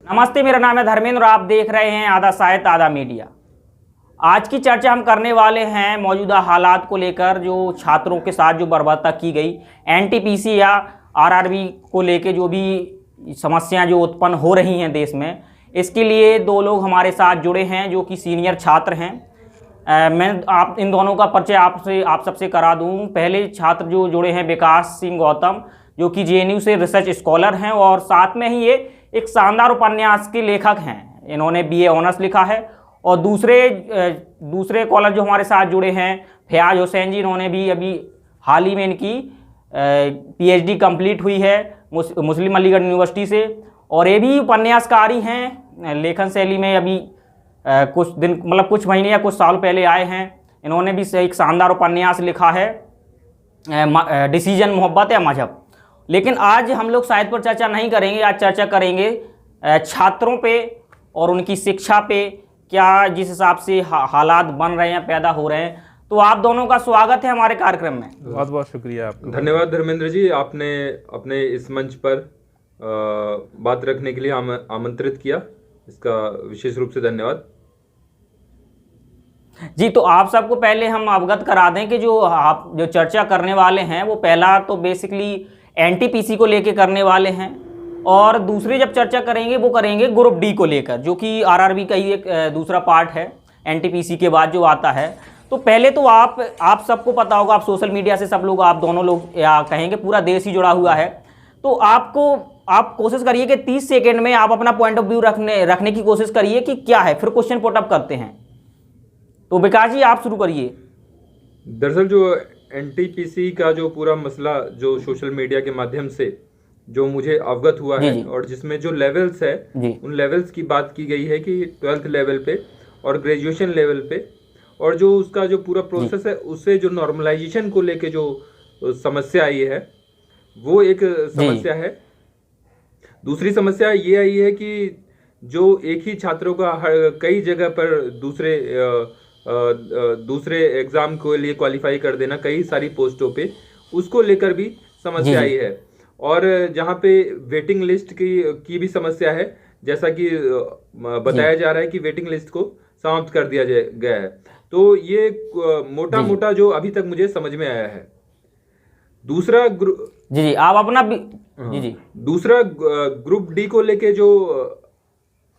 नमस्ते, मेरा नाम है धर्मेंद्र और आप देख रहे हैं आधा साहित्य आधा मीडिया। आज की चर्चा हम करने वाले हैं मौजूदा हालात को लेकर, जो छात्रों के साथ जो बर्बरता की गई, एनटीपीसी या आरआरबी को लेकर जो भी समस्याएं जो उत्पन्न हो रही हैं देश में, इसके लिए दो लोग हमारे साथ जुड़े हैं जो कि सीनियर छात्र हैं। मैं आप इन दोनों का परिचय आप सबसे करा दूं। पहले छात्र जो जुड़े हैं विकास सिंह गौतम, जो कि जेएनयू से रिसर्च स्कॉलर हैं और साथ में ही ये एक शानदार उपन्यास के लेखक हैं। इन्होंने बीए ऑनर्स लिखा है। और दूसरे कॉलर जो हमारे साथ जुड़े हैं फयाज हुसैन जी, इन्होंने भी अभी हाल ही में इनकी पीएचडी कंप्लीट हुई है मुस्लिम अलीगढ़ यूनिवर्सिटी से, और ये भी उपन्यासकारी हैं। लेखन शैली में अभी कुछ दिन मतलब कुछ महीने या कुछ साल पहले आए हैं। इन्होंने भी एक शानदार उपन्यास लिखा है डिसीजन, मोहब्बत या मजहब। लेकिन आज हम लोग साहित्य पर चर्चा नहीं करेंगे, आज चर्चा करेंगे छात्रों पे और उनकी शिक्षा पे, क्या जिस हिसाब से हालात बन रहे हैं, पैदा हो रहे हैं। तो आप दोनों का स्वागत है हमारे कार्यक्रम में। बहुत बहुत शुक्रिया आपका। धन्यवाद धर्मेंद्र जी, आपने अपने इस मंच पर बात रखने के लिए आमंत्रित किया, इसका विशेष रूप से धन्यवाद जी। तो आप सबको पहले हम अवगत करा दें कि जो आप जो चर्चा करने वाले हैं वो पहला तो बेसिकली एनटीपीसी को लेके करने वाले हैं, और दूसरी जब चर्चा करेंगे वो करेंगे ग्रुप डी को लेकर, जो कि आरआरबी का ही एक दूसरा पार्ट है एनटीपीसी के बाद जो आता है। तो पहले तो आप सबको पता होगा, आप सोशल मीडिया से सब लोग, आप दोनों लोग या कहेंगे पूरा देश ही जुड़ा हुआ है। तो आप कोशिश करिए कि 30 सेकेंड में आप अपना पॉइंट ऑफ व्यू रखने की कोशिश करिए कि क्या है, फिर क्वेश्चन पुट अप करते हैं। तो विकास जी आप शुरू करिए। दरअसल जो एनटीपीसी का जो पूरा मसला जो सोशल मीडिया के माध्यम से जो मुझे अवगत हुआ है, और जिसमें जो लेवल्स है उन लेवल्स की बात की गई है कि 12th लेवल पे और ग्रेजुएशन लेवल पे, और जो उसका जो पूरा प्रोसेस है उससे जो नॉर्मलाइजेशन को लेके जो समस्या आई है वो एक समस्या है। दूसरी समस्या ये आई है कि जो एक ही छात्रों का कई जगह पर दूसरे एग्जाम के लिए क्वालिफाई कर देना कई सारी पोस्टों पे, उसको लेकर भी समस्या आई है। और जहाँ पे वेटिंग लिस्ट की भी समस्या है, जैसा कि बताया जा रहा है कि वेटिंग लिस्ट को समाप्त कर दिया गया है। तो ये मोटा मोटा जो अभी तक मुझे समझ में आया है। दूसरा आप अपना दूसरा ग्रुप डी को लेके जो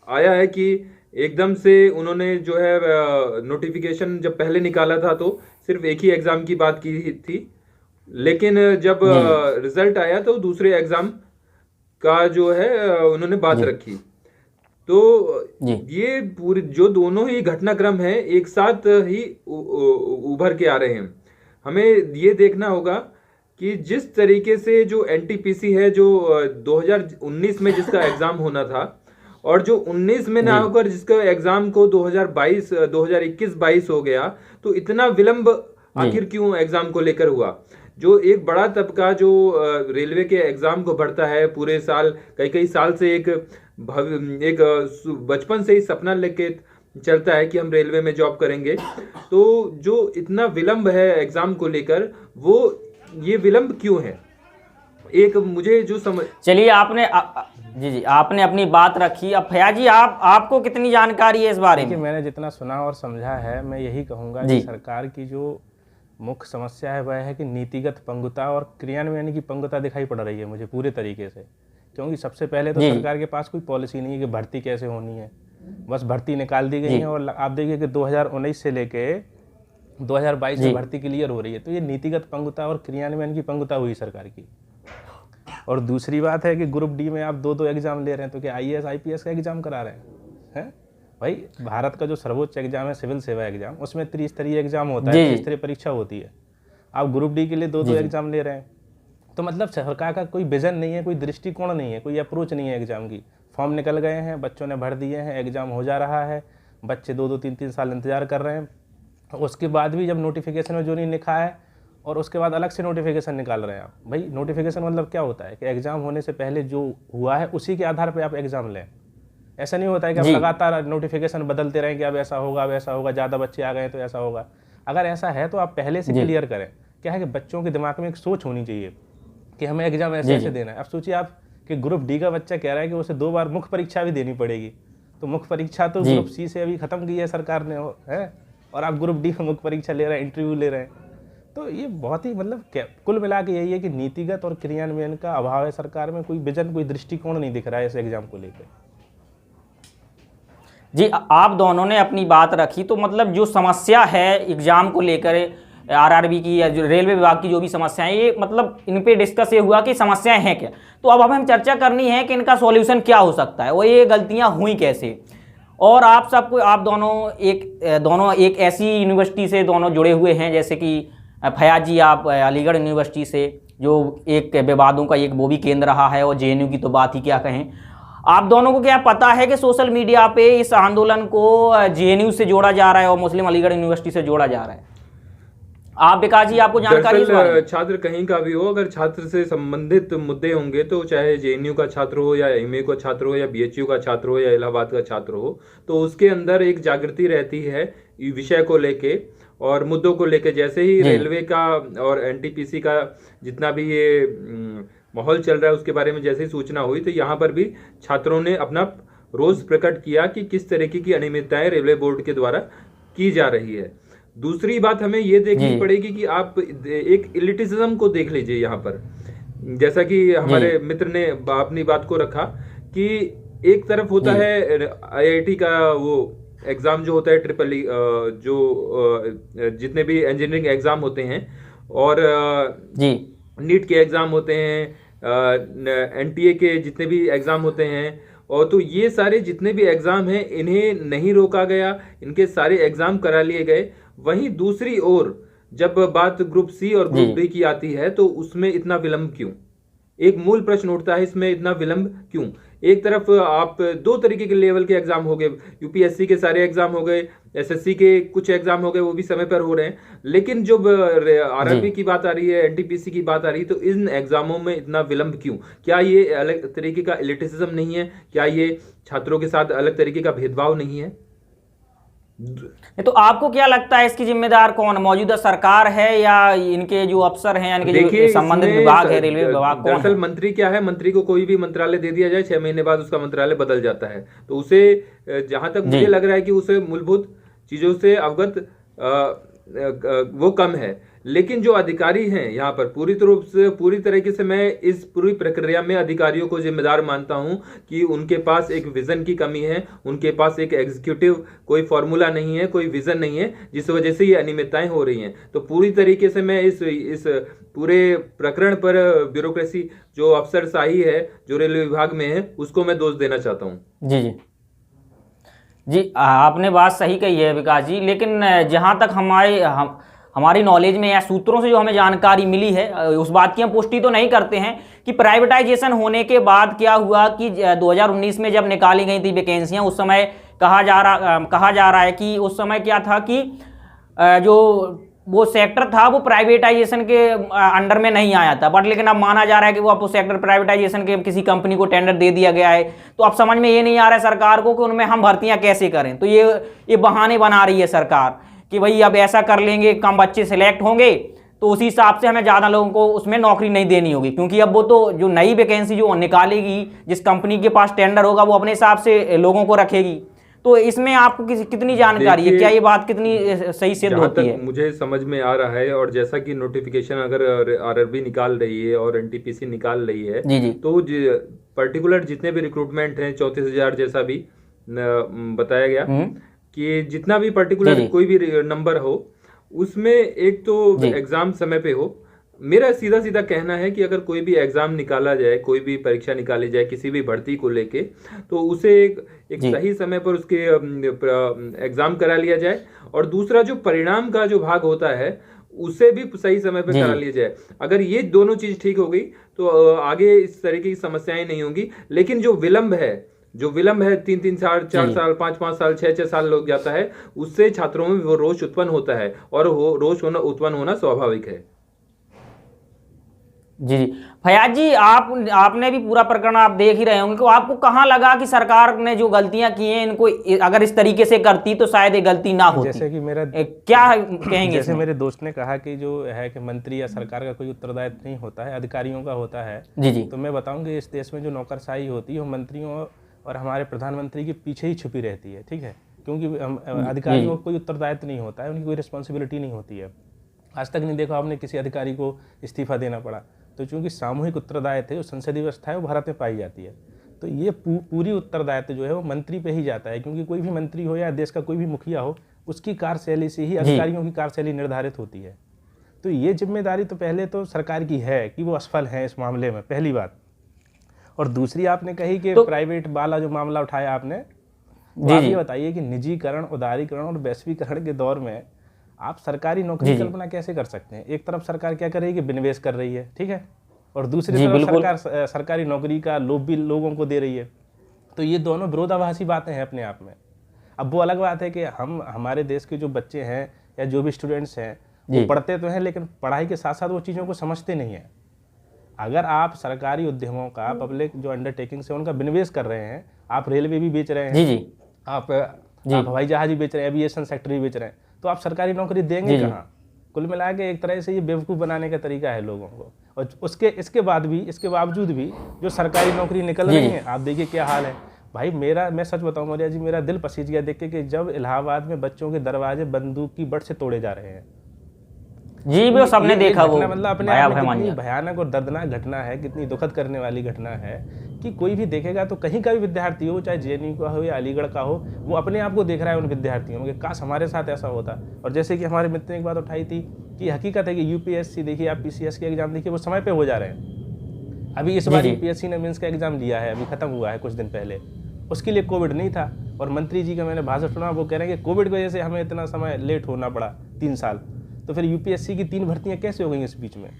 आया है कि एकदम से उन्होंने जो है नोटिफिकेशन जब पहले निकाला था तो सिर्फ एक ही एग्जाम की बात की थी, लेकिन जब रिजल्ट आया तो दूसरे एग्जाम का जो है उन्होंने बात रखी। तो ये पूरी जो दोनों ही घटनाक्रम है एक साथ ही उभर के आ रहे हैं। हमें ये देखना होगा कि जिस तरीके से जो एनटीपीसी है, जो 2019 में जिसका एग्जाम होना था और जो 19 में ना होकर जिसका एग्जाम को 2021-22 हो गया, तो इतना विलंब आखिर क्यों एग्जाम को लेकर हुआ। जो एक बड़ा तबका जो रेलवे के एग्जाम को भरता है पूरे साल, कई साल से एक बचपन से ही सपना लेके चलता है कि हम रेलवे में जॉब करेंगे, तो जो इतना विलंब है एग्जाम को लेकर, वो ये विलंब क्यों है, एक मुझे जो समझ। चलिए आपने अपनी बात रखी। अब फयाज जी आपको कितनी जानकारी है इस बारे में? मैंने जितना सुना और समझा है, मैं यही कहूँगा कि सरकार की जो मुख्य समस्या है वह है कि नीतिगत पंगुता और क्रियान्वयन की पंगुता दिखाई पड़ रही है मुझे पूरे तरीके से। क्योंकि सबसे पहले तो सरकार के पास कोई पॉलिसी नहीं है कि भर्ती कैसे होनी है, बस भर्ती निकाल दी गई है। और आप देखिए कि 2019 से लेके 2022 में भर्ती क्लियर हो रही है। तो ये नीतिगत पंगुता और क्रियान्वयन की पंगुता हुई सरकार की। और दूसरी बात है कि ग्रुप डी में आप दो एग्जाम ले रहे हैं, तो क्या IAS IPS का एग्जाम करा रहे हैं? भाई भारत का जो सर्वोच्च एग्जाम है सिविल सेवा एग्जाम, उसमें त्रिस्तरीय एग्जाम होता है, त्रिस्तरीय परीक्षा होती है। आप ग्रुप डी के लिए दो एग्जाम ले रहे हैं, तो मतलब सरकार का कोई विजन नहीं है, कोई दृष्टिकोण नहीं है, कोई अप्रोच नहीं है एग्जाम की। फॉर्म निकल गए हैं, बच्चों ने भर दिए हैं, एग्जाम हो जा रहा है, बच्चे 2-3 साल इंतजार कर रहे हैं। उसके बाद भी जब नोटिफिकेशन में जो नहीं लिखा है और उसके बाद अलग से नोटिफिकेशन निकाल रहे हैं आप। भाई नोटिफिकेशन मतलब क्या होता है कि एग्जाम होने से पहले जो हुआ है उसी के आधार पर आप एग्जाम लें। ऐसा नहीं होता है कि आप लगातार नोटिफिकेशन बदलते रहें कि अब ऐसा होगा वैसा होगा, ज़्यादा बच्चे आ गए तो ऐसा होगा। अगर ऐसा है तो आप पहले से क्लियर करें। क्या है कि बच्चों के दिमाग में एक सोच होनी चाहिए कि हमें एग्जाम ऐसे ऐसे देना है। अब सोचिए आप कि ग्रुप डी का बच्चा कह रहा है कि उसे 2 बार मुख्य परीक्षा भी देनी पड़ेगी। तो मुख्य परीक्षा तो ग्रुप सी से अभी खत्म की है सरकार ने, है, और आप ग्रुप डी में मुख्य परीक्षा ले रहे हैं, इंटरव्यू ले रहे हैं। तो ये बहुत ही मतलब कुल मिला के यही है कि नीतिगत और क्रियान्वयन का अभाव है सरकार में, कोई विजन, कोई दृष्टिकोण नहीं दिख रहा है इस एग्जाम को लेकर। जी, आप दोनों ने अपनी बात रखी, तो मतलब जो समस्या है एग्जाम को लेकर आरआरबी की या जो रेलवे विभाग की जो भी समस्याएं, ये मतलब इन पे डिस्कस ये हुआ कि समस्याएं हैं क्या। तो अब हमें चर्चा करनी है कि इनका सॉल्यूशन क्या हो सकता है, और ये गलतियां हुई कैसे। और आप सबको, आप दोनों एक ऐसी यूनिवर्सिटी से दोनों जुड़े हुए हैं, जैसे कि फयाज जी आप अलीगढ़ यूनिवर्सिटी से, जो एक विवादों का एक वो भी केंद्र रहा है, और जेएनयू की तो बात ही क्या कहें। आप दोनों को क्या पता है कि सोशल मीडिया पे इस आंदोलन को जेएनयू से जोड़ा जा रहा है और मुस्लिम अलीगढ़ यूनिवर्सिटी से जोड़ा जा रहा है? आप विकास जी, आपको जानकारी है? छात्र कहीं का भी हो, अगर छात्र से संबंधित मुद्दे होंगे तो चाहे जेएनयू का छात्र हो या एमयू का छात्र हो या बीएचयू का छात्र हो या इलाहाबाद का छात्र हो, तो उसके अंदर एक जागृति रहती है विषय को लेके और मुद्दों को लेके। जैसे ही रेलवे का और एनटीपीसी का जितना भी ये माहौल चल रहा है उसके बारे में जैसे ही सूचना हुई, तो यहाँ पर भी छात्रों ने अपना रोष प्रकट किया कि किस तरीके की अनियमितताएं रेलवे बोर्ड के द्वारा की जा रही है। दूसरी बात हमें ये देखनी पड़ेगी कि आप एक इलिटिज्म को देख लीजिए यहाँ पर, जैसा कि हमारे मित्र ने अपनी बात को रखा कि एक तरफ होता है आईआईटी का वो एग्जाम जो होता है ट्रिपल ई, जो जितने भी इंजीनियरिंग एग्जाम होते हैं और नीट के एग्जाम होते हैं, एनटीए के जितने भी एग्जाम होते हैं, और तो ये सारे जितने भी एग्जाम हैं इन्हें नहीं रोका गया, इनके सारे एग्जाम करा लिए गए। वहीं दूसरी ओर जब बात ग्रुप सी और ग्रुप डी की आती है तो उसमें इतना विलंब क्यों? एक मूल प्रश्न उठता है, इसमें इतना विलंब क्यों? एक तरफ आप 2 तरीके के लेवल के एग्जाम हो गए, यूपीएससी के सारे एग्जाम हो गए, एसएससी के कुछ एग्जाम हो गए, वो भी समय पर हो रहे हैं। लेकिन जब आरआरबी की बात आ रही है, एनटीपीसी की बात आ रही है, तो इन एग्जामों में इतना विलंब क्यों? क्या ये अलग तरीके का एलिटिसिज्म नहीं है? क्या ये छात्रों के साथ अलग तरीके का भेदभाव नहीं है? तो आपको क्या लगता है इसकी जिम्मेदार कौन, मौजूदा सरकार है या इनके जो अफसर हैं, यानी कि जो संबंधित विभाग है, रेलवे विभाग? दरअसल मंत्री क्या है, मंत्री को कोई भी मंत्रालय दे दिया जाए 6 महीने बाद उसका मंत्रालय बदल जाता है, तो उसे जहां तक मुझे लग रहा है कि उसे मूलभूत चीजों से अवगत वो कम है। लेकिन जो अधिकारी हैं यहाँ पर पूरी तरीके से मैं इस पूरी प्रक्रिया में अधिकारियों को जिम्मेदार मानता हूँ कि उनके पास एक विजन की कमी है, उनके पास एक एग्जीक्यूटिव कोई फॉर्मूला नहीं है, कोई विजन नहीं है, जिस वजह से ये अनियमितताएं हो रही हैं। तो पूरी तरीके से मैं इस पूरे प्रकरण पर ब्यूरोक्रेसी जो अफसरशाही है जो रेलवे विभाग में है उसको मैं दोष देना चाहता हूँ। जी, आपने बात सही कही है विकास जी, लेकिन जहाँ तक हमारी नॉलेज में या सूत्रों से जो हमें जानकारी मिली है उस बात की हम पुष्टि तो नहीं करते हैं कि प्राइवेटाइजेशन होने के बाद क्या हुआ कि 2019 में जब निकाली गई थी वैकेंसियां, उस समय कहा जा रहा है कि उस समय क्या था कि जो वो सेक्टर था वो प्राइवेटाइजेशन के अंडर में नहीं आया था, बट लेकिन अब माना जा रहा है कि वो अब सेक्टर प्राइवेटाइजेशन के किसी कंपनी को टेंडर दे दिया गया है। तो अब समझ में ये नहीं आ रहा है सरकार को कि उनमें हम भर्तियां कैसे करें। तो ये बहाने बना रही है सरकार कि भाई अब ऐसा कर लेंगे, कम बच्चे सिलेक्ट होंगे तो उसी हिसाब से हमें ज़्यादा लोगों को उसमें नौकरी नहीं देनी होगी, क्योंकि अब वो तो जो नई वैकेंसी जो निकालेगी, जिस कंपनी के पास टेंडर होगा वो अपने हिसाब से लोगों को रखेगी। तो इसमें आपको कितनी जानकारी है, क्या ये बात कितनी सही सिद्ध होती है? मुझे समझ में आ रहा है, और जैसा कि नोटिफिकेशन अगर आरआरबी निकाल रही है और एनटीपीसी निकाल रही है जी। तो पर्टिकुलर जितने भी रिक्रूटमेंट हैं 34,000 जैसा भी बताया गया कि जितना भी पर्टिकुलर कोई भी नंबर हो उसमें एक तो एग्जाम समय पे हो। मेरा सीधा सीधा कहना है कि अगर कोई भी एग्जाम निकाला जाए, कोई भी परीक्षा निकाली जाए किसी भी भर्ती को लेके, तो उसे एक सही समय पर उसके एग्जाम करा लिया जाए, और दूसरा जो परिणाम का जो भाग होता है उसे भी सही समय पर करा लिया जाए। अगर ये दोनों चीज ठीक हो गई तो आगे इस तरीके की समस्याएं नहीं होंगी। लेकिन जो विलंब है 3-3 साल 4 साल 5-5 साल 6-6 साल लग जाता है, उससे छात्रों में वो रोष उत्पन्न होता है, और वो रोष उत्पन्न होना स्वाभाविक है। जी जी। फयाज जी, आपने भी पूरा प्रकरण आप देख ही रहे होंगे, तो आपको कहाँ लगा कि सरकार ने जो गलतियां की हैं इनको अगर इस तरीके से करती तो शायद ये गलती ना होती? जैसे कि मेरा क्या कहेंगे जैसे इसमें? मेरे दोस्त ने कहा कि जो है कि मंत्री या सरकार का कोई उत्तरदायित्व नहीं होता है, अधिकारियों का होता है। जी जी। तो मैं बताऊंगी, इस देश में जो नौकरशाही होती है वो मंत्रियों और हमारे प्रधानमंत्री के पीछे ही छुपी रहती है, ठीक है, क्योंकि अधिकारियों को कोई उत्तरदायित्व नहीं होता है, उनकी कोई रिस्पॉन्सिबिलिटी नहीं होती है। आज तक नहीं देखा आपने किसी अधिकारी को इस्तीफा देना पड़ा। तो चूंकि सामूहिक उत्तरदायित्व है, जो संसदीय व्यवस्था है वो भारत में पाई जाती है, तो ये पूरी उत्तरदायित्व जो है वो मंत्री पे ही जाता है, क्योंकि कोई भी मंत्री हो या देश का कोई भी मुखिया हो, उसकी कार्यशैली से ही अधिकारियों की कार्यशैली निर्धारित होती है। तो ये जिम्मेदारी तो पहले तो सरकार की है कि वो असफल है इस मामले में, पहली बात। और दूसरी आपने कही कि प्राइवेट वाला जो मामला उठाया आपने, तो आप ये बताइए कि निजीकरण, उदारीकरण और वैश्वीकरण के दौर में आप सरकारी नौकरी की कल्पना कैसे कर सकते हैं? एक तरफ सरकार क्या कर रही है कि विनिवेश कर रही है, ठीक है, और दूसरी तरफ सरकार सरकारी नौकरी का लोभ भी लोगों को दे रही है। तो ये दोनों विरोधाभासी बातें हैं अपने आप में। अब वो अलग बात है कि हमारे देश के जो बच्चे हैं या जो भी स्टूडेंट्स हैं वो पढ़ते तो हैं, लेकिन पढ़ाई के साथ साथ वो चीज़ों को समझते नहीं हैं। अगर आप सरकारी उद्यमों का, पब्लिक जो अंडरटेकिंग्स है उनका विनिवेश कर रहे हैं, आप रेलवे भी बेच रहे हैं, जी, आप हवाई जहाज भी बेच रहे हैं, एविएशन सेक्टर भी बेच रहे हैं, तो आप सरकारी नौकरी देंगे कहाँ? कुल मिला के एक तरह से ये बेवकूफ़ बनाने का तरीका है लोगों को। और इसके बावजूद भी जो सरकारी नौकरी निकल रही है, आप देखिए क्या हाल है भाई। मैं सच बताऊं मौर्य जी, मेरा दिल पसीज गया देख के कि जब इलाहाबाद में बच्चों के दरवाजे बंदूक की बट से तोड़े जा रहे हैं। जी, वो सबने देखा, वो मतलब अपने आप में कितनी भयानक और दर्दनाक घटना है, कितनी दुखद करने वाली घटना है कि कोई भी देखेगा तो कहीं का भी विद्यार्थी हो, चाहे जेएनयू का हो या अलीगढ़ का हो, वो अपने आप को देख रहा है उन विद्यार्थियों में कि काश हमारे साथ ऐसा होता। और जैसे कि हमारे मित्र ने एक बात उठाई थी कि हकीकत है कि यूपीएससी देखिए, आप पीसीएस के एग्जाम देखिए, वो समय पे हो जा रहे हैं। अभी इस बार यूपीएससी ने मेंस का एग्जाम लिया है, अभी खत्म हुआ है कुछ दिन पहले, उसके लिए कोविड नहीं था। और मंत्री जी का मैंने भाषण सुना, वो कह रहे हैं कि कोविड की वजह से हमें इतना समय लेट होना पड़ा, 3 साल। तो फिर यूपीएससी की 3 भर्तियां कैसे हो गई इस बीच में?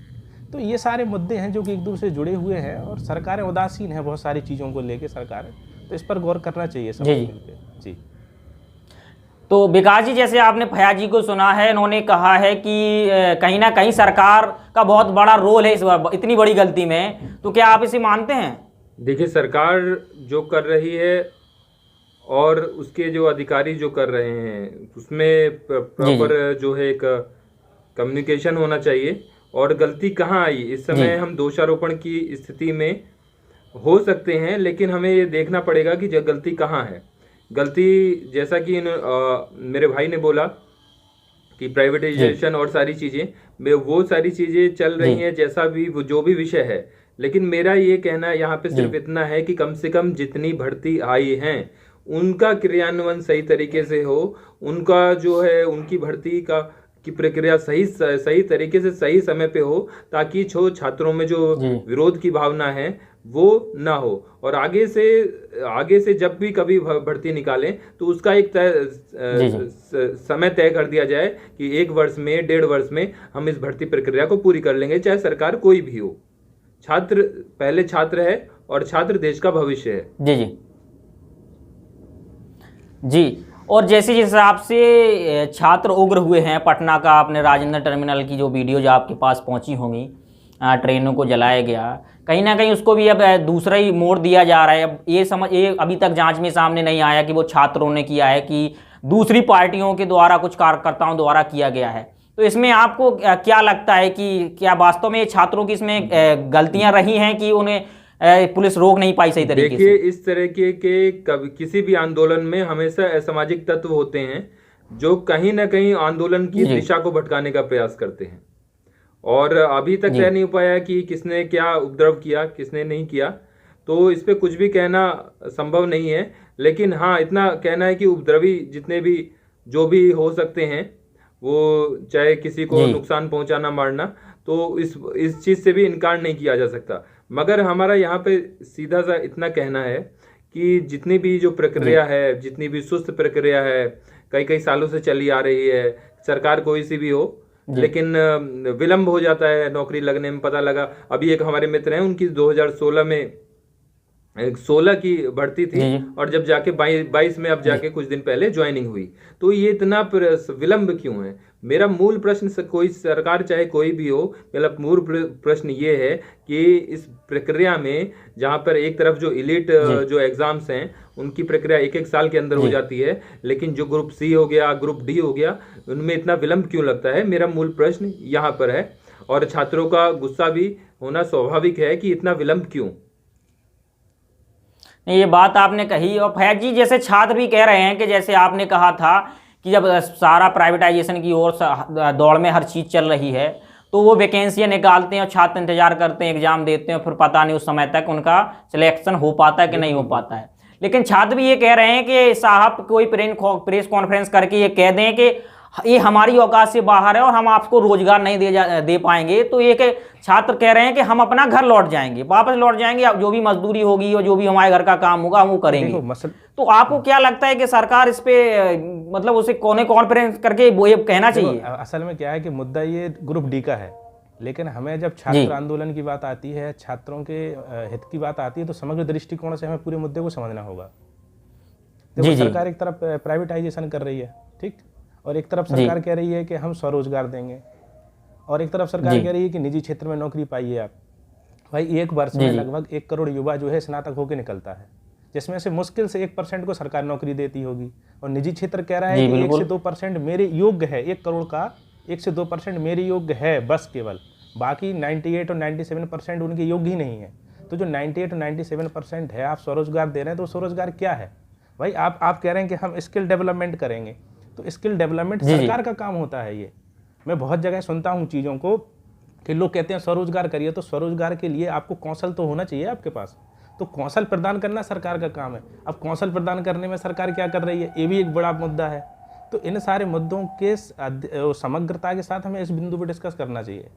तो ये सारे मुद्दे हैं जो कि एक दूसरे से जुड़े हुए हैं और सरकारें उदासीन हैं बहुत सारी चीज़ों को लेके सरकारें, तो इस पर गौर करना चाहिए सब मिलकर। जी। तो विकास जी, जैसे आपने फयाज जी को सुना है, इन्होंने कहा है कि कहीं ना कहीं सरकार का बहुत बड़ा रोल है इस इतनी बड़ी गलती में, तो क्या आप इसे मानते हैं? देखिए, सरकार जो कर रही है और उसके जो अधिकारी जो कर रहे हैं, उसमें प्रॉपर जो है एक कम्युनिकेशन होना चाहिए। और गलती कहाँ आई, इस समय हम दोषारोपण की स्थिति में हो सकते हैं, लेकिन हमें ये देखना पड़ेगा कि गलती कहाँ है। गलती, जैसा कि मेरे भाई ने बोला कि प्राइवेटाइजेशन और सारी चीज़ें, वो सारी चीज़ें चल रही हैं, जैसा भी जो भी विषय है। लेकिन मेरा ये कहना यहाँ पे सिर्फ इतना है कि कम से कम जितनी भर्ती आई हैं उनका क्रियान्वयन सही तरीके से हो, उनका जो है उनकी भर्ती की प्रक्रिया सही तरीके से सही समय पे हो, ताकि छात्रों में जो विरोध की भावना है वो ना हो। और आगे से जब भी कभी भर्ती निकालें तो उसका एक समय तय कर दिया जाए कि 1 वर्ष में, 1.5 वर्ष में हम इस भर्ती प्रक्रिया को पूरी कर लेंगे, चाहे सरकार कोई भी हो। छात्र पहले छात्र है और छात्र देश का भविष्य है। जी जी जी। और जैसे जिस हिसाब से छात्र उग्र हुए हैं, पटना का आपने राजेंद्र टर्मिनल की जो वीडियो जो आपके पास पहुंची होंगी, ट्रेनों को जलाया गया, कहीं ना कहीं उसको भी अब दूसरा ही मोड़ दिया जा रहा है। अब ये अभी तक जांच में सामने नहीं आया कि वो छात्रों ने किया है कि दूसरी पार्टियों के द्वारा, कुछ कार्यकर्ताओं द्वारा किया गया है। तो इसमें आपको क्या लगता है कि क्या वास्तव में छात्रों की इसमें गलतियां रही हैं कि उन्हें पुलिस रोक नहीं पाई सही तरीके से? देखिए, इस तरह के किसी भी आंदोलन में हमेशा असामाजिक तत्व होते हैं जो कहीं ना कहीं आंदोलन की दिशा को भटकाने का प्रयास करते हैं। और अभी तक तय नहीं हो पाया कि किसने क्या उपद्रव किया, किसने नहीं किया, तो इस पे कुछ भी कहना संभव नहीं है। लेकिन हाँ, इतना कहना है कि उपद्रवी जितने भी जो भी हो सकते हैं, वो चाहे किसी को नुकसान पहुंचाना, मारना, तो इस चीज से भी इनकार नहीं किया जा सकता। मगर हमारा यहाँ पे सीधा सा इतना कहना है कि जितनी भी जो प्रक्रिया है, जितनी भी सुस्त प्रक्रिया है, कई सालों से चली आ रही है, सरकार कोई सी भी हो, लेकिन विलंब हो जाता है नौकरी लगने में। पता लगा, अभी एक हमारे मित्र हैं, उनकी 2016 में 16 की भर्ती थी और जब जाके 22 में अब जाके कुछ दिन पहले ज्वाइनिंग हुई। तो ये इतना विलंब क्यों है? मेरा मूल प्रश्न, कोई सरकार चाहे कोई भी हो, मेरा मूल प्रश्न ये है कि इस प्रक्रिया में जहां पर एक तरफ जो इलीट जो एग्जाम्स हैं उनकी प्रक्रिया 1-1 साल के अंदर हो जाती है, लेकिन जो ग्रुप सी हो गया, ग्रुप डी हो गया, उनमें इतना विलंब क्यों लगता है? मेरा मूल प्रश्न यहाँ पर है। और छात्रों का गुस्सा भी होना स्वाभाविक है कि इतना विलंब क्यों। ये बात आपने कही, और फैज जी जैसे छात्र भी कह रहे हैं कि जैसे आपने कहा था कि जब सारा प्राइवेटाइजेशन की ओर दौड़ में हर चीज़ चल रही है तो वो वैकेंसियाँ निकालते हैं और छात्र इंतजार करते हैं, एग्जाम देते हैं, फिर पता नहीं उस समय तक उनका सिलेक्शन हो पाता है कि नहीं हो पाता है। लेकिन छात्र भी ये कह रहे हैं कि साहब कोई प्रेस कॉन्फ्रेंस करके ये कह दें कि ये हमारी औकात से बाहर है और हम आपको रोजगार नहीं दे पाएंगे, तो एक छात्र कह रहे हैं कि हम अपना घर लौट जाएंगे, वापस लौट जाएंगे, जो भी मजदूरी होगी और जो भी हमारे घर का काम होगा हम वो करेंगे। तो आपको क्या लगता है कि सरकार इस पे मतलब उसे कॉन्फ्रेंस करके वो ये कहना चाहिए? असल में क्या है कि मुद्दा ये ग्रुप डी का है, लेकिन हमें जब छात्र आंदोलन की बात आती है, छात्रों के हित की बात आती है, तो समग्र दृष्टिकोण से हमें पूरे मुद्दे को समझना होगा। देखो, सरकार एक तरफ प्राइवेटाइजेशन कर रही है, ठीक, और एक तरफ सरकार कह रही है कि हम स्वरोजगार देंगे, और एक तरफ सरकार कह रही है कि निजी क्षेत्र में नौकरी पाइए आप। भाई एक वर्ष में लगभग 1 करोड़ युवा जो है स्नातक होकर निकलता है, जिसमें से मुश्किल से 1% को सरकार नौकरी देती होगी, और निजी क्षेत्र कह रहा है कि 1 से 2% मेरे योग्य है, 1 करोड़ का 1 से 2% मेरे योग्य है बस केवल, बाकी 98 और 97% उनके योग्य ही नहीं है। तो जो 98 और 97% है आप स्वरोजगार दे रहे हैं, तो स्वरोजगार क्या है? भाई आप कह रहे हैं कि हम स्किल डेवलपमेंट करेंगे, तो स्किल डेवलपमेंट सरकार का काम होता है। ये मैं बहुत जगह सुनता हूँ चीज़ों को कि लोग कहते हैं स्वरोजगार करिए, तो स्वरोजगार के लिए आपको कौशल तो होना चाहिए आपके पास, तो कौशल प्रदान करना सरकार का काम है। अब कौशल प्रदान करने में सरकार क्या कर रही है, ये भी एक बड़ा मुद्दा है। तो इन सारे मुद्दों के समग्रता के साथ हमें इस बिंदु पर डिस्कस करना चाहिए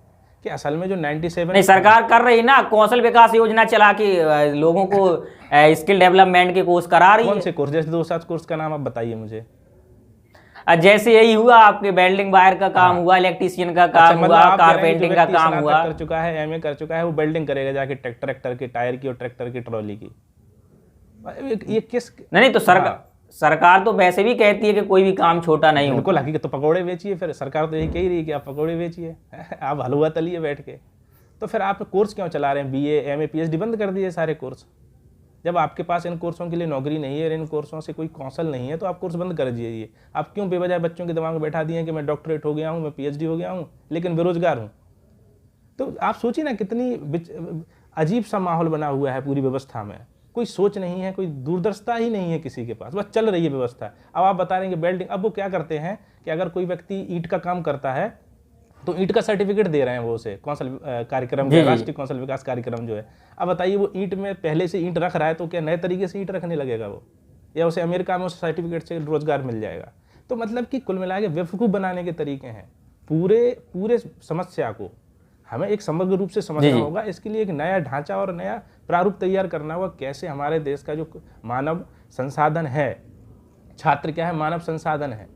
कि असल में जो 97 नहीं सरकार कर रही ना, कौशल विकास योजना चला के लोगों को स्किल डेवलपमेंट के कोर्स करा रही है। कौन से कोर्स? जैसे 2-7 कोर्स का नाम आप बताइए मुझे। जैसे यही हुआ आपके वेल्डिंग वायर का काम हुआ, इलेक्ट्रीशियन का काम हुआ, कारपेंटिंग का काम हुआ, कर चुका है, एमए कर चुका है, वो वेल्डिंग करेगा जाके ट्रैक्टर के टायर की और ट्रैक्टर की ट्रॉली की। ये किस नहीं तो सरकार तो वैसे भी कहती है कि कोई भी काम छोटा नहीं होता। बिल्कुल हकीकत। तो पकौड़े बेचिए, फिर सरकार तो यही कह रही है कि आप पकौड़े बेचिए, आप हलवा तलिए बैठ के। तो फिर आप कोर्स क्यों चला रहे हैं? बीए, एमए, पीएचडी बंद कर दिए सारे कोर्स। जब आपके पास इन कोर्सों के लिए नौकरी नहीं है और इन कोर्सों से कोई कौशल नहीं है, तो आप कोर्स बंद कर दीजिए। आप क्यों बेवजह बच्चों के दिमाग में बैठा दिए कि मैं डॉक्टरेट हो गया हूँ, मैं पीएचडी हो गया हूँ, लेकिन बेरोजगार हूँ? तो आप सोचिए ना, कितनी अजीब सा माहौल बना हुआ है पूरी व्यवस्था में। कोई सोच नहीं है, कोई दूरदर्शिता ही नहीं है किसी के पास, बस चल रही है व्यवस्था। अब आप बता रहे हैं कि वेल्डिंग, अब वो क्या करते हैं कि अगर कोई व्यक्ति ईंट का काम करता है तो ईंट का सर्टिफिकेट दे रहे हैं वो उसे, कौशल कार्यक्रम, राष्ट्रीय कौशल विकास कार्यक्रम जो है। अब बताइए, वो ईंट में पहले से ईंट रख रहा है, तो क्या नए तरीके से ईंट रखने लगेगा वो, या उसे अमेरिका में उस सर्टिफिकेट से रोजगार मिल जाएगा? तो मतलब कि कुल मिला के बेवकूफ़ बनाने के तरीके हैं। पूरे समस्या को हमें एक समग्र रूप से समझना होगा। इसके लिए एक नया ढांचा और नया प्रारूप तैयार करना होगा। कैसे हमारे देश का जो मानव संसाधन है, छात्र क्या है, मानव संसाधन है,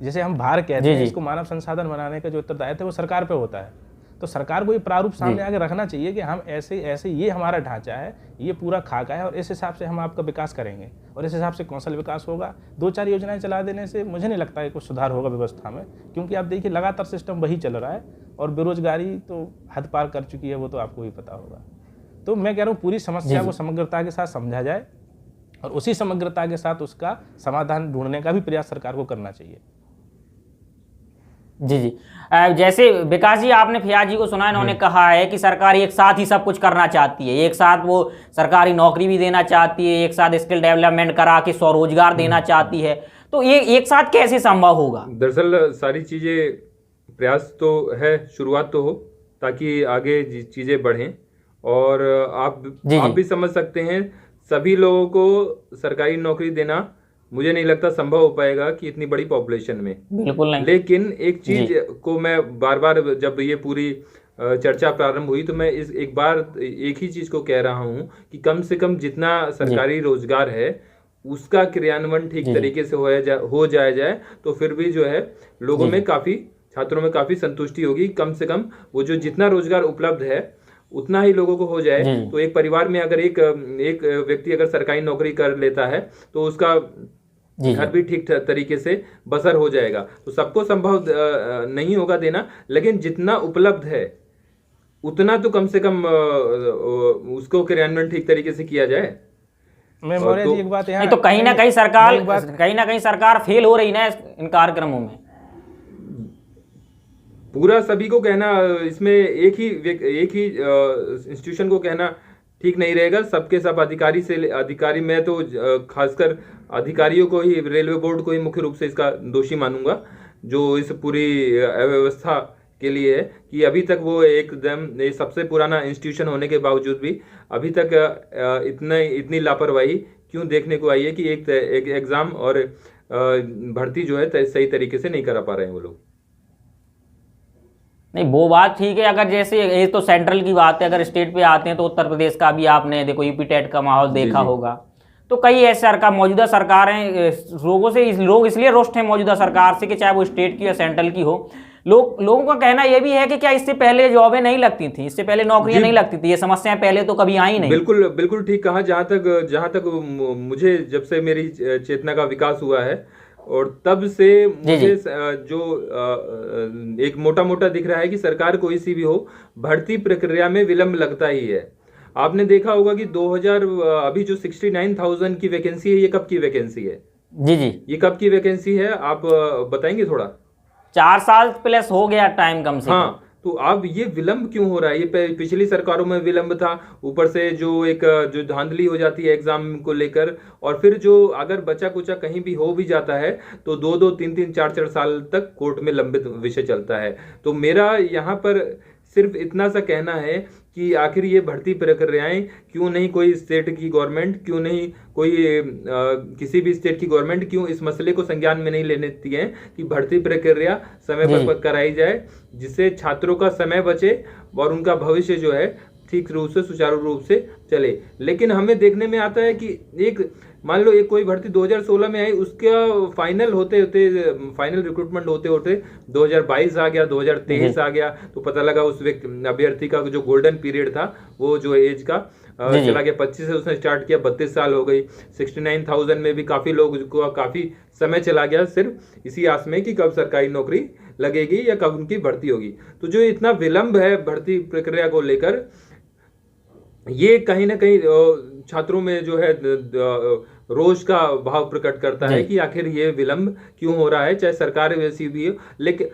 जैसे हम भार कहते हैं, इसको मानव संसाधन बनाने का जो उत्तरदायित्व है वो सरकार पे होता है। तो सरकार को ये प्रारूप सामने आगे रखना चाहिए कि हम ऐसे ये हमारा ढांचा है, ये पूरा खाका है, और इस हिसाब से हम आपका विकास करेंगे, और इस हिसाब से कौशल विकास होगा। 2-4 योजनाएं चला देने से मुझे नहीं लगता है कुछ सुधार होगा व्यवस्था में, क्योंकि आप देखिए लगातार सिस्टम वही चल रहा है, और बेरोजगारी तो हद पार कर चुकी है, वो तो आपको भी पता होगा। तो मैं कह रहा हूँ पूरी समस्या को समग्रता के साथ समझा जाए, और उसी समग्रता के साथ उसका समाधान ढूंढने का भी प्रयास सरकार को करना चाहिए। जी। जैसे विकास जी, आपने फैयाज जी को सुना, इन्होंने कहा है कि सरकार एक साथ ही सब कुछ करना चाहती है, एक साथ वो सरकारी नौकरी भी देना चाहती है, एक साथ स्किल डेवलपमेंट करा के स्वरोजगार देना चाहती है। तो ये एक साथ कैसे संभव होगा? दरअसल सारी चीजें, प्रयास तो है, शुरुआत तो हो, ताकि आगे चीजें बढ़ें। और आप भी समझ सकते हैं, सभी लोगों को सरकारी नौकरी देना मुझे नहीं लगता संभव हो पाएगा कि इतनी बड़ी पॉपुलेशन में। बिल्कुल नहीं। लेकिन एक चीज को मैं बार बार, जब ये पूरी चर्चा प्रारंभ हुई, तो मैं एक ही चीज को कह रहा हूं कि कम से कम जितना सरकारी रोजगार है उसका क्रियान्वयन ठीक तरीके से हो जाए तो फिर भी जो है लोगों में काफी, छात्रों में काफी संतुष्टि होगी। कम से कम वो जो जितना रोजगार उपलब्ध है उतना ही लोगों को हो जाए तो एक परिवार में अगर एक व्यक्ति अगर सरकारी नौकरी कर लेता है तो उसका घर भी ठीक तरीके से बसर हो जाएगा। तो सबको संभव नहीं होगा देना, लेकिन जितना उपलब्ध है उतना तो कम से कम उसको क्रियान्वयन ठीक तरीके से किया जाए। मैं मौर्य जी एक बात यहाँ तो कहीं ना कहीं सरकार फेल हो रही ना इन कार्यक्रमों में। पूरा सभी को कहना इसमें एक ही इंस्टीट्यूशन को कहना ठीक नहीं रहेगा। सबके सब अधिकारी मैं तो खासकर अधिकारियों को ही, रेलवे बोर्ड को ही मुख्य रूप से इसका दोषी मानूंगा, जो इस पूरी अव्यवस्था के लिए है कि अभी तक वो एकदम सबसे पुराना इंस्टीट्यूशन होने के बावजूद भी अभी तक इतनी लापरवाही क्यों देखने को आई है कि एक एग्जाम और भर्ती जो है सही तरीके से नहीं करा पा रहे हैं वो लोग। नहीं, वो बात ठीक है। अगर जैसे ये तो सेंट्रल की बात है, अगर स्टेट पे आते हैं तो उत्तर प्रदेश का भी आपने देखो यूपी टेट का माहौल देखा होगा। तो कई ऐसे मौजूदा सरकारें लोग इसलिए रुष्ट हैं मौजूदा सरकार से कि चाहे वो स्टेट की या सेंट्रल की हो। लोगों का कहना यह भी है कि क्या इससे पहले जॉबें नहीं लगती थी, इससे पहले नौकरियां नहीं लगती थी, ये समस्याएं पहले तो कभी आई नहीं। बिल्कुल ठीक कहा। जहां तक मुझे जब से मेरी चेतना का विकास हुआ है और तब से मुझे जो एक मोटा दिख रहा है कि सरकार कोई सी भी हो, भर्ती प्रक्रिया में विलंब लगता ही है। आपने देखा होगा कि 2000 अभी जो 69,000 की वैकेंसी है, ये कब की वैकेंसी है? जी, ये कब की वैकेंसी है आप बताएंगे थोड़ा? 4 साल प्लस हो गया टाइम कम से कम। हाँ, तो अब ये विलंब क्यों हो रहा है? ये पिछली सरकारों में विलंब था, ऊपर से जो धांधली हो जाती है एग्जाम को लेकर, और फिर जो अगर बचा कुचा कहीं भी हो भी जाता है तो 2-2, 3-3, 4-4 साल तक कोर्ट में लंबित विषय चलता है। तो मेरा यहाँ पर सिर्फ इतना सा कहना है कि आखिर ये भर्ती प्रक्रियाएं क्यों नहीं कोई स्टेट की गवर्नमेंट, क्यों नहीं कोई किसी भी स्टेट की गवर्नमेंट क्यों इस मसले को संज्ञान में नहीं लेने देती है कि भर्ती प्रक्रिया समय पर कराई जाए, जिससे छात्रों का समय बचे और उनका भविष्य जो है ठीक रूप से सुचारू रूप से चले। लेकिन हमें देखने में आता है कि एक मान लो एक कोई भर्ती 2016 में आई, उसका फाइनल रिक्रूटमेंट होते 2022 आ गया, 2023 आ गया, तो पता लगा उस अभ्यर्थी का जो गोल्डन पीरियड था वो जो एज का चला गया। 25 से उसने स्टार्ट किया, 32 साल हो गई। 69,000 में भी काफी लोग को काफी समय चला गया सिर्फ इसी आस में कि कब सरकारी नौकरी लगेगी या कब उनकी भर्ती होगी। तो जो इतना विलंब है भर्ती प्रक्रिया को लेकर, ये कहीं ना कहीं छात्रों में जो है रोष का भाव प्रकट करता है कि आखिर ये विलंब क्यों हो रहा है, चाहे सरकार वैसी भी हो। लेकिन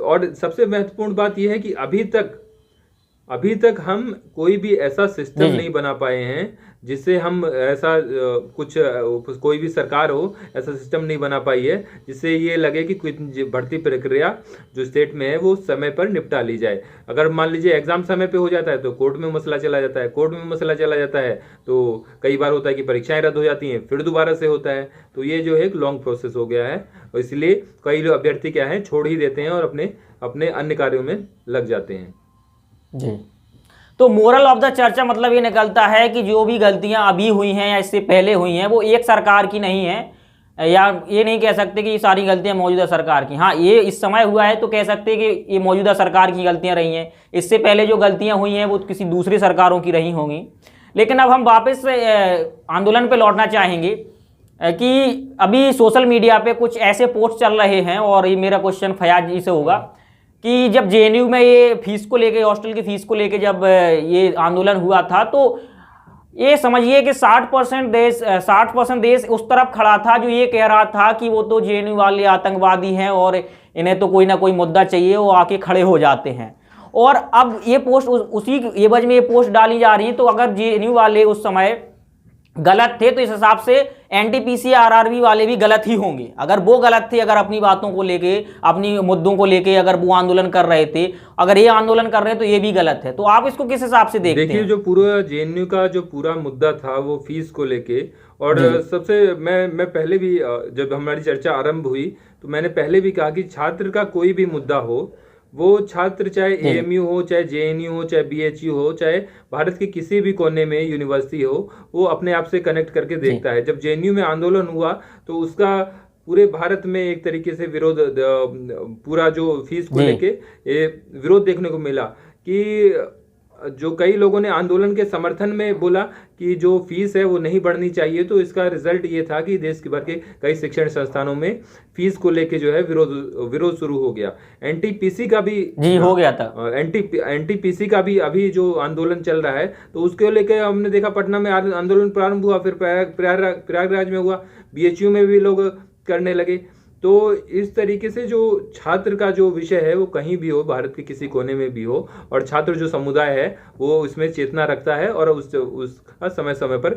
और सबसे महत्वपूर्ण बात यह है कि अभी तक हम कोई भी ऐसा सिस्टम नहीं बना पाए हैं जिससे हम ऐसा कोई भी सरकार हो ऐसा सिस्टम नहीं बना पाई है जिससे ये लगे कि कोई भर्ती प्रक्रिया जो स्टेट में है वो समय पर निपटा ली जाए। अगर मान लीजिए एग्जाम समय पे हो जाता है तो कोर्ट में मसला चला जाता है, कोर्ट में मसला चला जाता है तो कई बार होता है कि परीक्षाएं रद्द हो जाती हैं, फिर दोबारा से होता है। तो ये जो है एक लॉन्ग प्रोसेस हो गया है और इसलिए कई लोग अभ्यर्थी क्या है छोड़ ही देते हैं और अपने अन्य कार्यों में लग जाते हैं। जी, तो मोरल ऑफ द चर्चा मतलब ये निकलता है कि जो भी गलतियां अभी हुई हैं या इससे पहले हुई हैं वो एक सरकार की नहीं है, या ये नहीं कह सकते कि ये सारी गलतियां मौजूदा सरकार की। हाँ, ये इस समय हुआ है तो कह सकते हैं कि ये मौजूदा सरकार की गलतियां रही हैं, इससे पहले जो गलतियां हुई हैं वो किसी दूसरी सरकारों की रही होंगी। लेकिन अब हम वापस आंदोलन पर लौटना चाहेंगे कि अभी सोशल मीडिया पर कुछ ऐसे पोस्ट चल रहे हैं, और ये मेरा क्वेश्चन फयाज जी से होगा कि जब जेएनयू में ये फीस को लेके, हॉस्टल की फीस को लेके जब ये आंदोलन हुआ था तो ये समझिए कि 60% देश उस तरफ खड़ा था जो ये कह रहा था कि वो तो जेएनयू वाले आतंकवादी हैं और इन्हें तो कोई ना कोई मुद्दा चाहिए, वो आके खड़े हो जाते हैं। और अब ये पोस्ट उसी एवज में ये पोस्ट डाली जा रही है। तो अगर जेएनयू वाले उस समय गलत थे तो इस हिसाब से एनटीपीसी आरआरबी वाले भी गलत ही होंगे। अगर वो गलत थे, अगर अपनी बातों को लेके, अपनी मुद्दों को लेके अगर वो आंदोलन कर रहे थे, अगर ये आंदोलन कर रहे हैं तो ये भी गलत है। तो आप इसको किस हिसाब से देखते हैं? देखिए, जो पूरा जेएनयू का जो पूरा मुद्दा था वो फीस को लेके, और सबसे मैं पहले भी जब हमारी चर्चा आरंभ हुई तो मैंने पहले भी कहा कि छात्र का कोई भी मुद्दा हो, वो छात्र चाहे एएमयू हो, चाहे जेएनयू हो, चाहे बीएचयू हो, चाहे भारत के किसी भी कोने में यूनिवर्सिटी हो, वो अपने आप से कनेक्ट करके देखता है। जब जेएनयू में आंदोलन हुआ तो उसका पूरे भारत में एक तरीके से विरोध, पूरा जो फीस को लेके विरोध देखने को मिला कि जो कई लोगों ने आंदोलन के समर्थन में बोला कि जो फीस है वो नहीं बढ़नी चाहिए, तो इसका रिजल्ट ये था कि देश भर के कई शिक्षण संस्थानों में फीस को लेके जो है विरोध शुरू हो गया। एनटीपीसी का भी हो गया था। एनटीपीसी का भी अभी जो आंदोलन चल रहा है, तो उसको लेके हमने देखा पटना में आंदोलन प्रारंभ हुआ, फिर प्रयागराज में हुआ, बीएचयू में भी लोग करने लगे। तो इस तरीके से जो छात्र का जो विषय है वो कहीं भी हो, भारत के किसी कोने में भी हो, और छात्र जो समुदाय है वो इसमें चेतना रखता है और उसका समय समय पर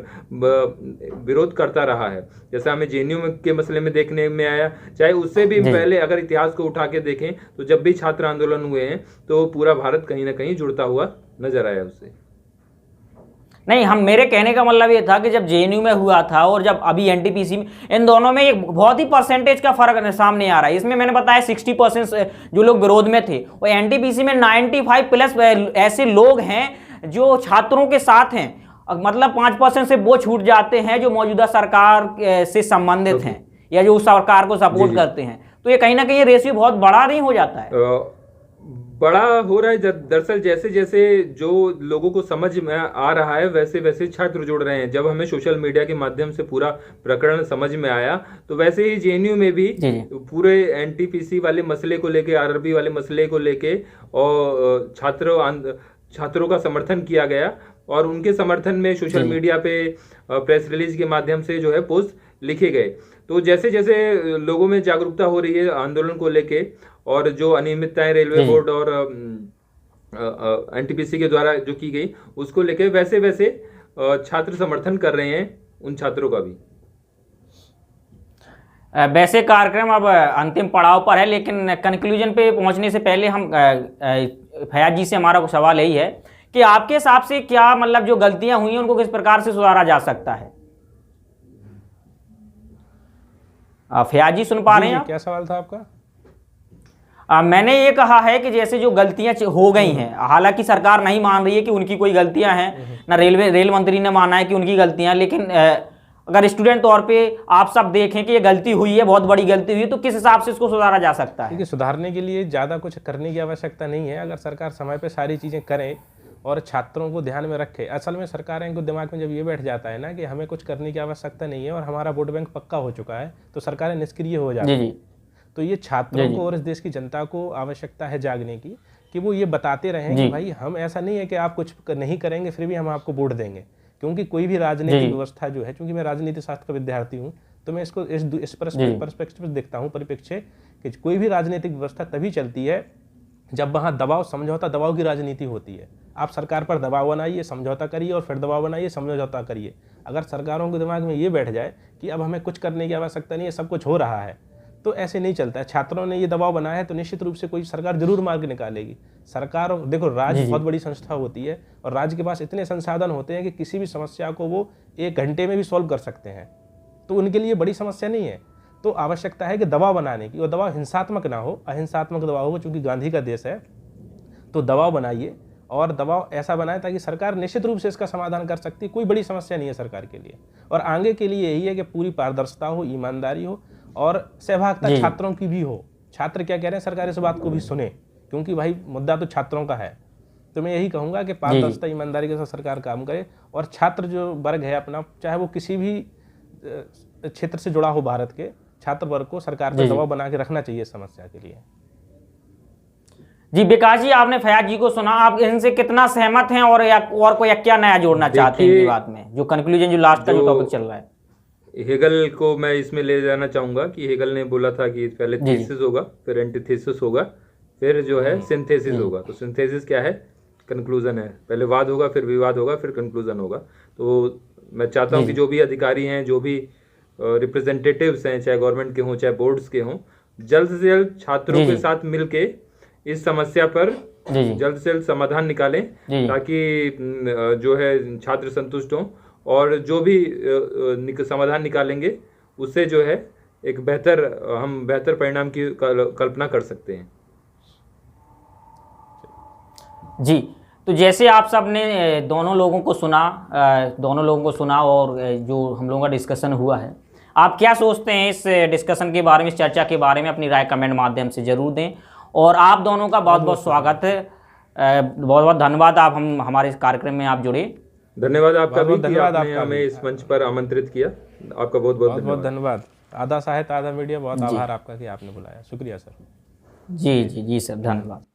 विरोध करता रहा है। जैसा हमें जेएनयू के मसले में देखने में आया, चाहे उससे भी पहले अगर इतिहास को उठा के देखें तो जब भी छात्र आंदोलन हुए हैं तो पूरा भारत कहीं ना कहीं जुड़ता हुआ नजर आया उससे। नहीं, हम मेरे कहने का मतलब ये था कि जब जेएनयू में हुआ था और जब अभी एनटीपीसी में, इन दोनों में एक बहुत ही परसेंटेज का फर्क सामने आ रहा है। इसमें मैंने बताया 60% जो लोग विरोध में थे, और एनटीपीसी में 95+ ऐसे लोग हैं जो छात्रों के साथ हैं। मतलब 5% से वो छूट जाते हैं जो मौजूदा सरकार से संबंधित हैं या जो उस सरकार को सपोर्ट करते हैं। तो ये कहीं ना कहीं रेशियो बहुत बड़ा नहीं हो जाता है? बड़ा हो रहा है। दरअसल जैसे जैसे जो लोगों को समझ में आ रहा है वैसे वैसे छात्र जुड़ रहे हैं। जब हमें सोशल मीडिया के माध्यम से पूरा प्रकरण समझ में आया तो वैसे ही जेएनयू में भी पूरे एनटीपीसी वाले मसले को लेके, आरआरबी वाले मसले को लेके और छात्रों का समर्थन किया गया, और उनके समर्थन में सोशल मीडिया पे प्रेस रिलीज के माध्यम से जो है पोस्ट लिखे गए। तो जैसे जैसे लोगों में जागरूकता हो रही है आंदोलन को लेके, और जो अनियमितताएं रेलवे बोर्ड और एनटीपीसी के द्वारा जो की गई उसको लेके, वैसे वैसे छात्र समर्थन कर रहे हैं उन छात्रों का भी। वैसे कार्यक्रम अब अंतिम पड़ाव पर है, लेकिन कंक्लूजन पे पहुंचने से पहले हम फयाज जी से हमारा सवाल यही है कि आपके हिसाब से क्या मतलब जो गलतियां हुई हैं उनको किस प्रकार से सुधारा जा सकता है? फयाज जी सुन पा रहे हैं? क्या सवाल था आपका? मैंने ये कहा है कि जैसे जो गलतियां हो गई हैं, हालांकि सरकार नहीं मान रही है कि उनकी कोई गलतियां हैं, ना रेल मंत्री ने माना है कि उनकी गलतियां, लेकिन अगर स्टूडेंट तौर पे आप सब देखें कि ये गलती हुई है, बहुत बड़ी गलती हुई है, तो किस हिसाब से इसको सुधारा जा सकता है? देखिए, सुधारने के लिए ज़्यादा कुछ करने की आवश्यकता नहीं है। अगर सरकार समय पे सारी चीज़ें करे और छात्रों को ध्यान में रखे। असल में सरकारें को दिमाग में जब ये बैठ जाता है ना कि हमें कुछ करने की आवश्यकता नहीं है और हमारा वोट बैंक पक्का हो चुका है, तो सरकारें निष्क्रिय हो जाती हैं। तो ये छात्रों को और इस देश की जनता को आवश्यकता है जागने की, कि वो ये बताते रहें कि भाई हम ऐसा नहीं है कि आप कुछ नहीं करेंगे फिर भी हम आपको वोट देंगे। क्योंकि कोई भी राजनीतिक व्यवस्था जो है, क्योंकि मैं राजनीति शास्त्र का विद्यार्थी हूँ, तो मैं इसको इस पर्सपेक्टिव से देखता हूँ, परिप्रेक्ष्य कि कोई भी राजनीतिक व्यवस्था तभी चलती है जब वहाँ दबाव समझौता दबाव की राजनीति होती है। आप सरकार पर दबाव बनाइए, समझौता करिए, और फिर दबाव बनाइए, समझौता करिए। अगर सरकारों के दिमाग में ये बैठ जाए कि अब हमें कुछ करने की आवश्यकता नहीं है, सब कुछ हो रहा है, तो ऐसे नहीं चलता है। छात्रों ने ये दबाव बनाया है तो निश्चित रूप से कोई सरकार जरूर मार्ग निकालेगी। सरकार, देखो, राज्य बहुत बड़ी संस्था होती है और राज्य के पास इतने संसाधन होते हैं कि किसी भी समस्या को वो 1 घंटे में भी सॉल्व कर सकते हैं, तो उनके लिए बड़ी समस्या नहीं है। तो आवश्यकता है कि दबाव बनाने की, और दबाव हिंसात्मक ना हो, अहिंसात्मक दबाव हो, चूंकि गांधी का देश है। तो दबाव बनाइए, और दबाव ऐसा बनाए ताकि सरकार निश्चित रूप से इसका समाधान कर सकती है। कोई बड़ी समस्या नहीं है सरकार के लिए। और आगे के लिए यही है कि पूरी पारदर्शिता हो, ईमानदारी हो, और सहभागिता छात्रों की भी हो। छात्र क्या कह रहे हैं, सरकार इस बात को भी सुने, क्योंकि भाई मुद्दा तो छात्रों का है। तो मैं यही कहूँगा कि पारदर्शिता, ईमानदारी के साथ सरकार काम करे, और छात्र जो वर्ग है अपना, चाहे वो किसी भी क्षेत्र से जुड़ा हो, भारत के छात्र वर्ग को सरकार पर दबाव बना के रखना चाहिए इस समस्या के लिए। जी विकास जी, आपने फयाज जी को सुना, आप इनसे कितना सहमत हैं, और कोई क्या नया जोड़ना चाहते हैं इनकी बात में, जो कंक्लूजन, जो लास्ट का जो टॉपिक चल रहा है? हेगल को मैं इसमें ले जाना चाहूंगा कि हेगल ने बोला था कि पहले थीसिस होगा, फिर एंटीथेसिस होगा, फिर जो है सिंथेसिस होगा। तो सिंथेसिस क्या है? कंक्लूजन है। पहले वाद होगा, फिर विवाद होगा, फिर कंक्लूजन होगा। तो मैं चाहता हूँ कि जो भी अधिकारी हैं, जो भी रिप्रेजेंटेटिव्स हैं, चाहे गवर्नमेंट के हों चाहे बोर्ड्स के हों, जल्द से जल्द छात्रों के साथ मिलके इस समस्या पर जल्द से जल्द समाधान निकालें, ताकि जो है छात्र संतुष्ट हों, और जो भी समाधान निकालेंगे उससे जो है एक हम बेहतर परिणाम की कल्पना कर सकते हैं। जी, तो जैसे आप सब ने दोनों लोगों को सुना और जो हम लोगों का डिस्कशन हुआ है, आप क्या सोचते हैं इस डिस्कशन के बारे में, इस चर्चा के बारे में? अपनी राय कमेंट माध्यम से जरूर दें। और आप दोनों का बहुत बहुत स्वागत है बहुत बहुत धन्यवाद, आप हमारे इस कार्यक्रम में आप जुड़े। धन्यवाद आपका भी कि धन्यवाद आपने आपका हमें इस मंच पर आमंत्रित किया। आपका बहुत बहुत बहुत धन्यवाद। आधा साहित्य आधा मीडिया, बहुत आभार आपका कि आपने बुलाया। शुक्रिया सर। जी जी जी सर, धन्यवाद।